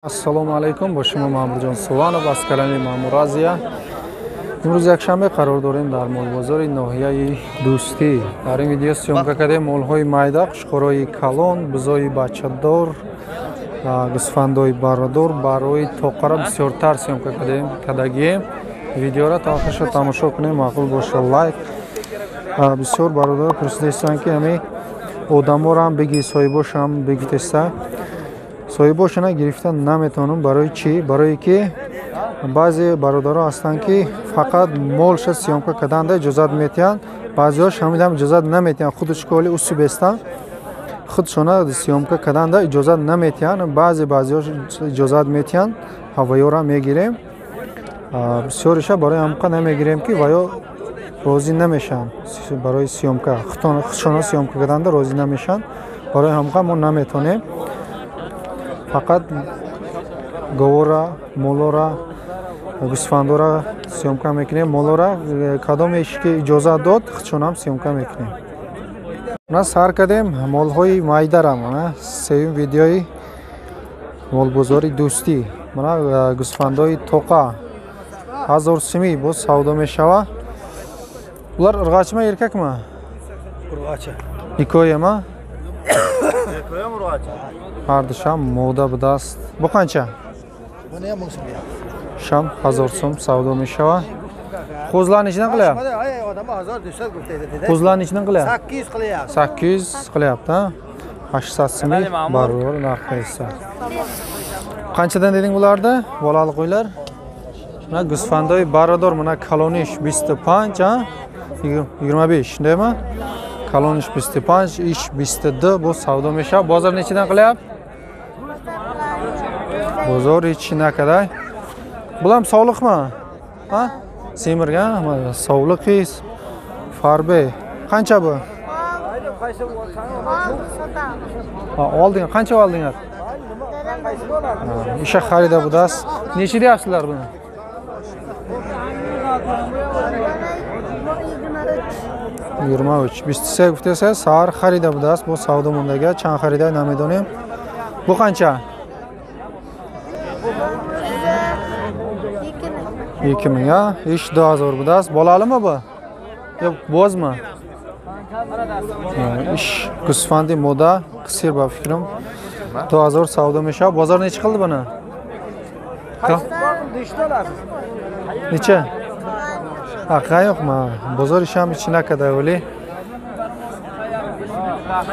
Assalomu alaykum, با شما مامورجان سوانov از کلمه مامورازیا. امروز یکشنبه قرار داریم در مول بازار ناحیه دوستی. در این ویدیو سیومکا کردیم مولهای مایدا، قشقورای کلون، بزای بچه‌دار، گوسفندای برادر برای توقع بسیارتر سیومکا کردیم. ویدیو را تا آخرش تماشا کنیم، معقول باشه لایک. بسیار برادر پرسیدن که همین آدما را هم بگی، صاحباش هم بگی تستا. صاحباشون گرفتن نمیتونم. برای چی؟ برای که بعضی برادرها هستند که فقط مالش سیومکا کردن اجازت میتین، بعضیاش هم اجازت نمیتین. خودش کولی اصول بستن، خودشون سیومکا کردن اجازت نمیتین، بعضیاش اجازت میتین. هوایی را میگیریم، بسیارش برای همکا نمیگیریم که ویا راضی نمیشن. برای سیومکا خودشون سیومکا کردن راضی نمیشن، برای همکا ما نمیتونیم. فقط گوورا، مولورا، گوسفندورا سیومکا میکنیم. مولورا کدامش که اجازه داد خودشون هم سیومکا میکنیم. ما سر کردیم مولهای مایدا را. ما سوم ویدیوی مول بازاری دوستی. ما گوسفندای توقع 1000 سومی باز سودا میشوه. Ular urg'achmi erkakmi? Urg'achi. Ikoyami? Ikoyam urg'achi. Har disham moda budast. Bu qancha? Buni ham 1000 so'm beradi. Sham 1000 so'm savdo mishava. Qo'zlarni ichidan qilyapti. Ay, odamlar 1200 deydi. Qo'zlarni ichidan qilyapti. 800 qilyapti. 800 qilyapti. 800 so'm baribir narxi. Qanchadan deding bularda? Bolali qo'ylar. Mana gusfandoy barador, mana kalonish 25, ha? 25, deymi? Kalonish 25, ish 22 bu savdo misha. Bozor nechidan qilyapti? Bozor ichina qadar. Bu ham sog'liqmi? Ha? Semirgan, mana sog'liqis. Farbe. Qancha bu? Ha, olding, qancha oldingiz? Isha xarida budasiz. Necha deyapsizlar buni? 23. Bistise guftese sar xarida budasiz. Bu savdo mundaga chand xarida namidonim. Bu qancha? 2000 ya. Ish 2000 budasiz. Bolalimi bu? Yo'q, bozmi? Ish gusfandi moda qisir ba fikrim. 2000 savdo misha. Bozor necha qildi buni? Necha? Haqa yo'qmi? Bozor ish ham ichina qadar o'li.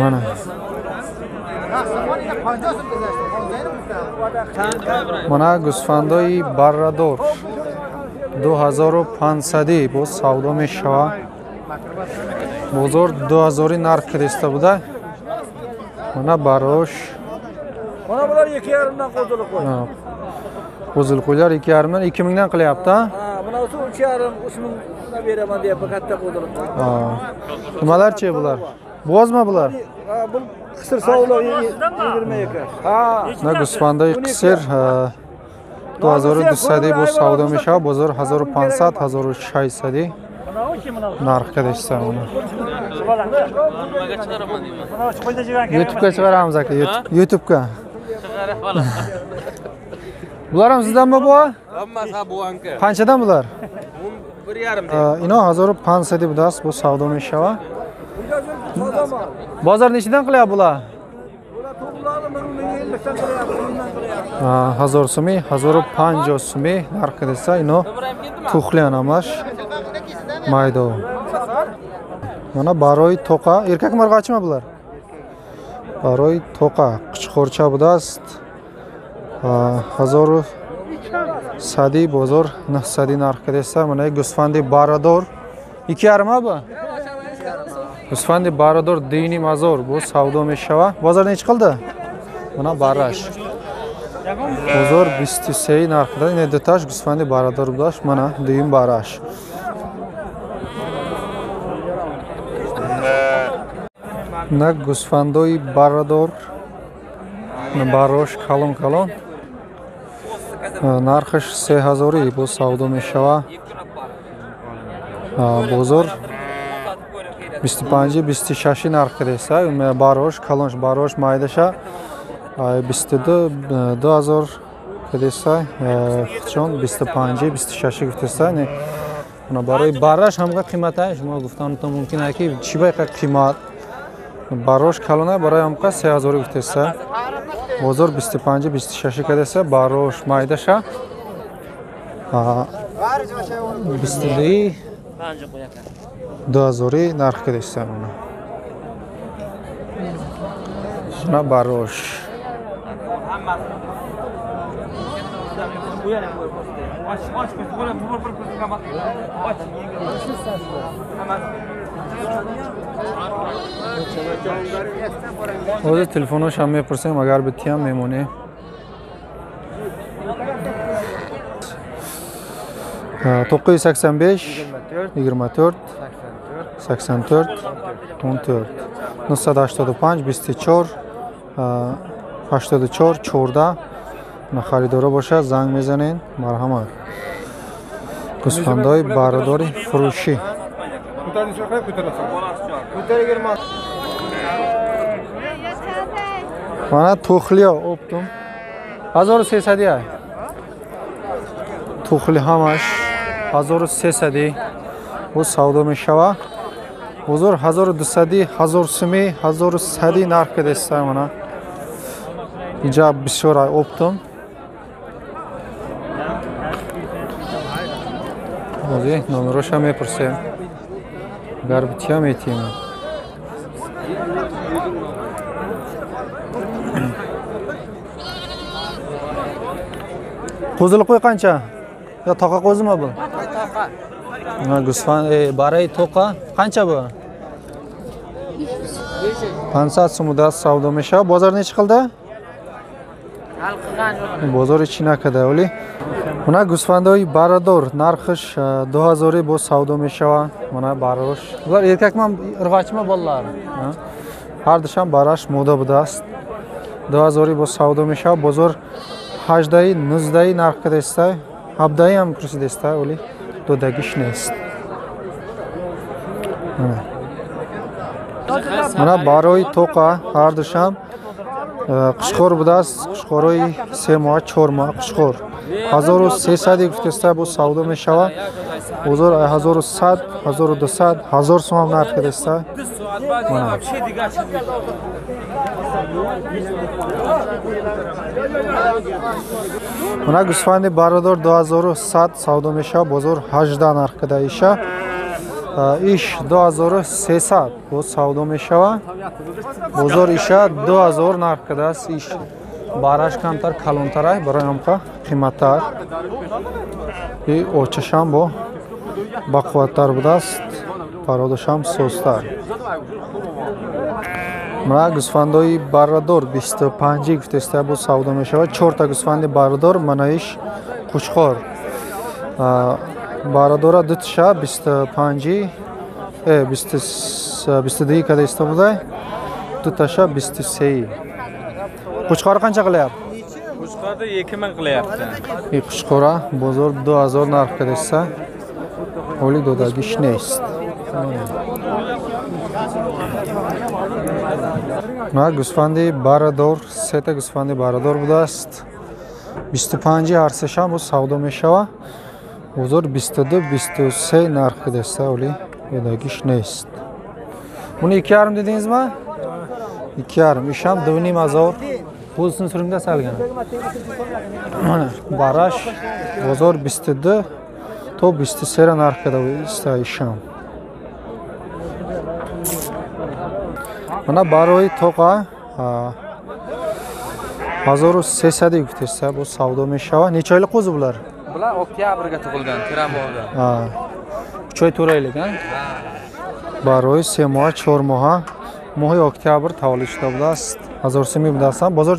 Mana. Mana gusfandoy barador 2500 bu savdo mishava. Bozor 2000 narx kirishda buda. Mana barosh. Mana bular 2.5 dan qo'zilib qo'ydi. Qo'zil qo'ylar 2.5 2000 dan qilyapti. Ha, mana o'sha 3.5 3000 dan beraman deb katta qo'zilib qo'ydi. Ha. Nimalarchi bular? Bozmi bular? Ha, bu qisir sovliq 22. Ha. Na gusfandoy qisir 2200 bu savdo misha. Bozor 1500 1600 narxga deyishsa uni. YouTube'ga chiqaramiz aka. YouTube'ga. Bular ham sizdanmi bu? Hammasi bu anka. Qanchadan bular? 1.5 ino 1500 budasiz bu savdo mishava. Bozor nechidan qilyapti bular? Bular to'g'rilarni 1050 dan qilyapti. 1000 so'mi, 1500 so'mi narxi desa, ino tuxlian amash maydo. Mana baroy toqa, erkak marg'achimi bular? Baroy toqa, qichqorcha budast. 1000 sadi bozor 900 narxi desa, mana gusfandi barador 2.5 bu. Gusfandi barador dini mazor bu savdo mishava. Bozor necha qildi? Mana barash. Bozor 23 narxida, ine detash gusfandi barador budash, mana deyim barash. Na gusfandoy barador. Barosh kalon. Narxish 3000 bu savdo mishava. Bozor 25-26 narxi desa, barosh, kalonsh barosh maydasha 22 2000 нарх дестай чон 25 26 гуфтестай не она барои бараш ҳамга қиматай шумо гуфтанатон мумкин аст ки чӣ байқа қимат барош калона барои ҳамқа 3000 гуфтестай бозор 25 26 кадестай барош майдаша 22 2000 нарх кадестай шуна барош ҳозир телефоношам мепурсем агар битиям мемонем 985 24 84 14 985 24 84 14 на харидора боша занг мезанен марҳамат гӯсфандои бародори фурӯшӣ мана тухлиё оптум 1300 ай тухли ҳамаш 1300 бо савдо мешава бозор 1200 1000 сӯми 1100 нарх кадестай мана иҷа бисёр ай оптум ҳозир номероша мепурсем агар бития метием қӯзилқӯй қанча ё тоқа қӯзима бу гӯсфанд барои тоқа қанча бу 500 сум даст савдо мешава бозор нечи қилда бозори чӣ накарда оли мана гӯсфандои барадор нархаш 2000 бо савдо мешава мана барош булар еркакман ирғачма боллар ҳар душам бараш мода будааст 2000 бо савдо мешава бозор 18 19 нарх кадестай 17 ҳам пурсидестай оли додагиш нест мана барои тоқа ҳар душам қушқор будааст қушқорои 3 моҳа 4 моҳа қушқор 1300 гуфтестай бо савдо мешава бозор 1100 1200 1000 сум ҳам нарх кадестай мана мана гӯсфанди бародор 2100 савдо мешава бозор 18 нарх када иша иш 2300 бо савдо мешава бозор иша 2000 нарх кадааст иш бараш камтар калонтарай барои ҳамқа қиматтар и очашам бо бақувваттар будааст пародашам состар мана гӯсфандои барадор 25 гуфтестай бо савдо мешава 4 та гӯсфанди барадор манаиш қушқор барадора дутиша 25 22 кадеста будай дуташа 23 қушқор қанча қиляп Quşqarda 2000 qilyapti. Quşqora bozor 2000 narx kadesa oli dodagиш нест на гӯсфанди барадор сета гӯсфанди барадор будааст 25 арсашам бо савдо мешава бозор 22 23 нарх кадеса оли додагиш нест буни 2 ярм дидингизма 2 ярм ишам 2500 пулсин суринда салган бараш бозор 22 то 23 нарх кадеса ишам мана барои тоқа 1300 гуфтеста бо савдо мешава неча oylik qo'zi bular Bular oktyabrga tug'ilgan, Tiramolda. Uch oy 4 oylik, ha? Барои 3 моҳа 4 моҳа моҳи октябр тавлид шуда будааст 1000 сӯми будааст бозор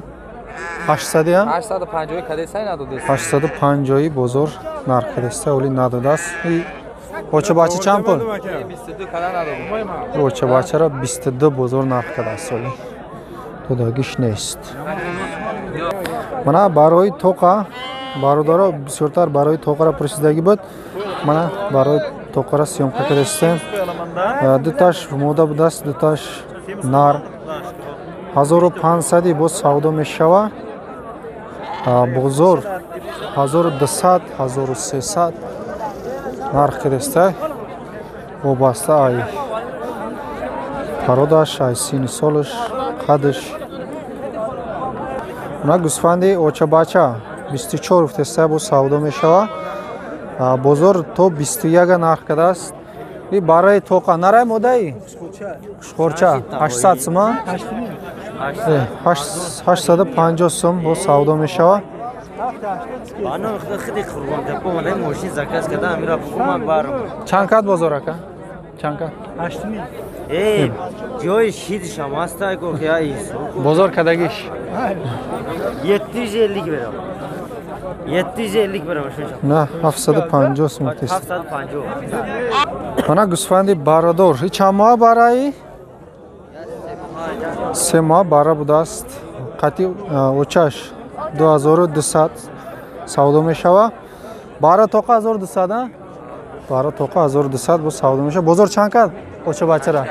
800 ҳам 850 кадесай надодест. 850 бозор нарх кадеста оли надодааст оча бача чанд пул 22 када надодем. оча бачара 22 бозор нарх кадааст оли додагиш нест мана барои тоқа бародаро бисёртар барои тоқара пурсидаги буд мана барои тоқара сёмка кадестем дуташ мода будааст дуташ нар 1500 бо савдо мешава бозор 1200 1300 нарх креста вобаста ай пародаш ай сини солиш қадиш на гусфанди очабача 24 гуфтеста бо савдо мешава бозор то 21 нарх кардааст и барои тоқа нарай модаи хушхорча 800 сума 850 сум бо савдо мешава чанд кад бозор ака чанд кад جای شید شما است تا گویا бозор кадагиш 750 برام 750 برام شما на 750 сум тест 750 мана гусфанди барадор чанд моҳ бараи 3 моҳ бара будааст қати очаш 2200 савдо мешава бара тоқа 1200 бара тоқа 1200 бо савдо мешава бозор чанд кад очабачара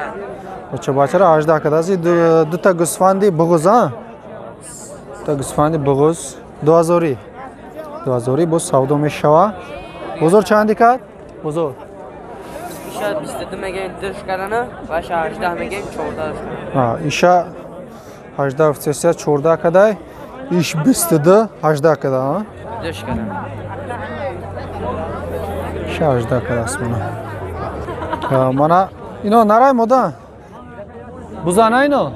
18 кадаси дута гусфанди буғуз дута гусфанди буғуз 2000 бо савдо мешава бозор чанди кад бозор İşe 22 megan dışkarana başa 18 megan çoğda. İşe 18 çoğda kadar iş 22 kadar Dışkarana. İşe 18 kadar mana. Mana ino naray moda. Buzana ino.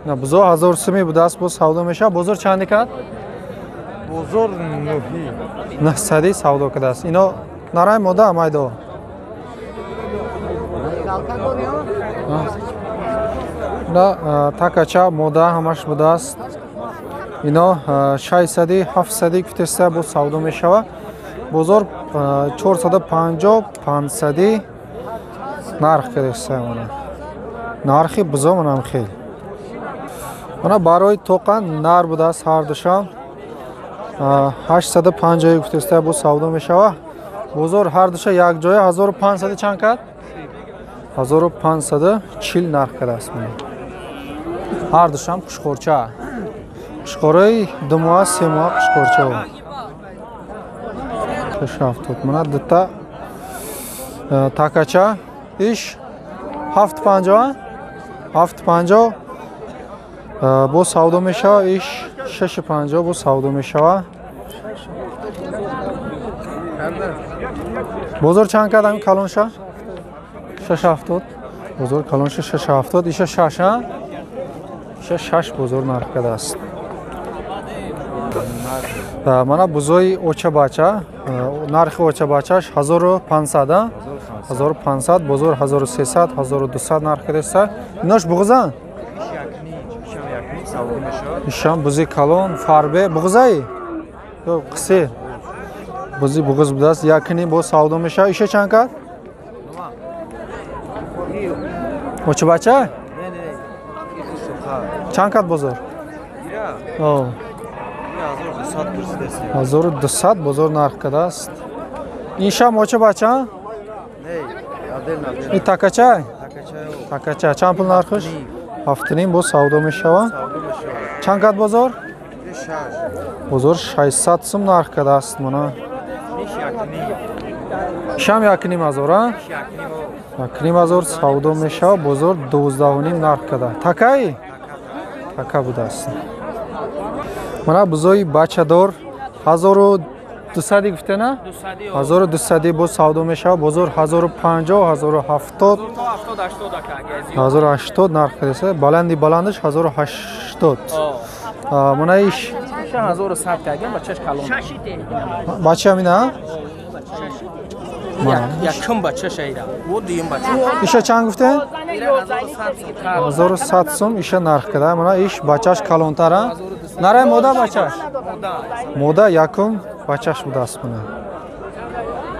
Na buzo 1000 sumi budas bu savdo mesha bozor chandi kad? Bozor nuhi. Na sadi savdo kadas. Ino naray moda amaydo. Na takacha moda hamash budas. Ino 600 700 kutesta bu savdo meshava. Bozor 450 500 нарх креста мана нархи бузо манам хел мана барои тоқа нар будааст ҳар душам 850 гуфтеста бу савдо мешава бозор ҳар душа як ҷоя 1500 чанд кад 1540 нарх кардааст мана ҳар душам хушхорча хушхораи 2 моҳ 3 моҳ хушхорча шафтот мана дута такача iş 750 bu savdo meşava iş 650 bu savdo meşava bozor çand kadam kalonşa 670 bozor kalonşa 670 işe 6 ha işe 6 bozor narx kadast mana buzoyi очабача нархи очабачаш 1500 1500 бозор 1300 1200 нарх креста инош буғузан ишам бузи калон фарбе буғузаи ё қисе бузи буғуз будааст якини бо савдо мешава иша чанд кад очабача чанд кад бозор 1200 бозор нарх кардааст ин шам очабача ин такача такача чанд пул нархиш 7 бо савдо мешава чанд кад бозор бозор 600 сум нарх кардааст мана шам 1500 1500 савдо мешава бозор 12 нарх када такай така будааст мана бузои бачадор 1200 гуфтена 1200 бо савдо мешава бозор 1050 1070 1080 нарх кадаста баланди баландиш 1080 мана иш 1100 каган бачаш калон бача мина якум бача шайда бу дуюм бача иша чанд гуфтен 1100 сум иша нарх када мана иш бачаш калонтара нарай мода бачаш мода якум бачаш будааст мана